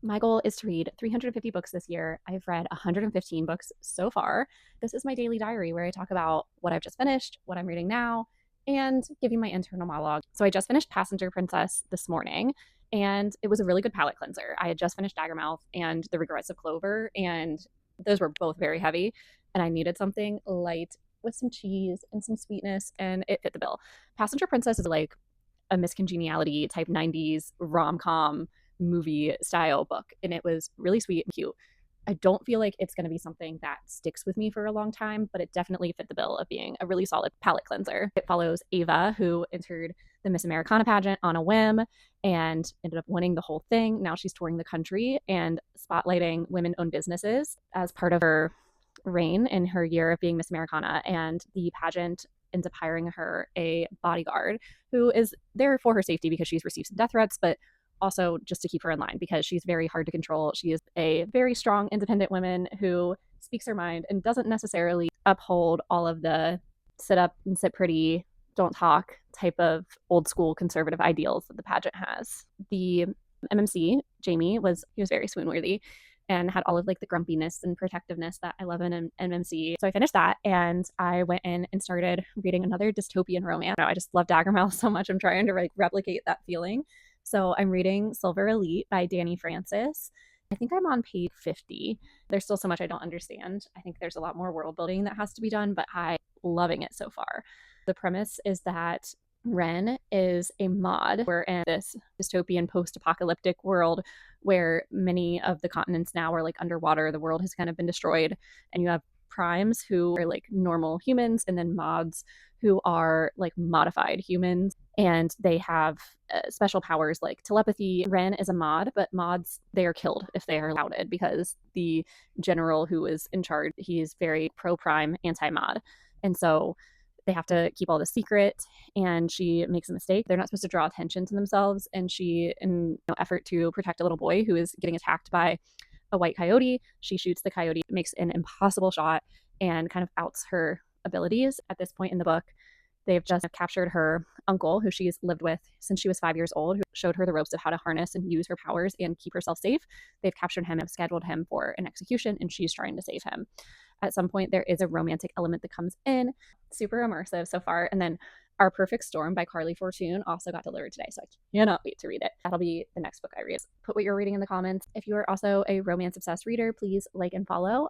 My goal is to read 350 books this year. I've read 115 books so far. This is my daily diary where I talk about what I've just finished, what I'm reading now, and give you my internal monologue. So I just finished Passenger Princess this morning, and it was a really good palate cleanser. I had just finished Daggermouth and The Regrets of Clover, and those were both very heavy, and I needed something light with some cheese and some sweetness, and it fit the bill. Passenger Princess is like a Miss Congeniality type 90s rom-com movie style book, and it was really sweet and cute. I don't feel like it's going to be something that sticks with me for a long time, but it definitely fit the bill of being a really solid palate cleanser. It follows Ava, who entered the Miss Americana pageant on a whim and ended up winning the whole thing. Now she's touring the country and spotlighting women owned businesses as part of her reign in her year of being Miss Americana. And the pageant ends up hiring her a bodyguard who is there for her safety because she's received some death threats, but also just to keep her in line because she's very hard to control. She is a very strong, independent woman who speaks her mind and doesn't necessarily uphold all of the sit up and sit pretty, don't talk type of old school conservative ideals that the pageant has. The MMC, Jamie, he was very swoon worthy and had all of like the grumpiness and protectiveness that I love in an MMC. So I finished that and I went in and started reading another dystopian romance. I just love Daggermouth so much. I'm trying to like replicate that feeling. So I'm reading Silver Elite by Danny Francis. I think I'm on page 50. There's still so much I don't understand. I think there's a lot more world building that has to be done, but I'm loving it so far. The premise is that Ren is a mod. We're in this dystopian post apocalyptic world where many of the continents now are like underwater. The world has kind of been destroyed, and you have primes who are like normal humans, and then mods who are like modified humans, and they have special powers like telepathy. Ren is a mod, but mods, they are killed if they are outed because the general who is in charge, he is very pro prime, anti mod. And so they have to keep all the secret, and she makes a mistake. They're not supposed to draw attention to themselves, and she, in effort to protect a little boy who is getting attacked by a white coyote, she shoots the coyote, makes an impossible shot, and kind of outs her abilities. At this point in the book, they've just captured her uncle, who she's lived with since she was 5 years old, who showed her the ropes of how to harness and use her powers and keep herself safe. They've captured him and scheduled him for an execution, and she's trying to save him. At some point, there is a romantic element that comes in. Super immersive so far. And then Our Perfect Storm by Carly Fortune also got delivered today, so I cannot wait to read it. That'll be the next book I read. Put what you're reading in the comments. If you are also a romance obsessed reader, please like and follow.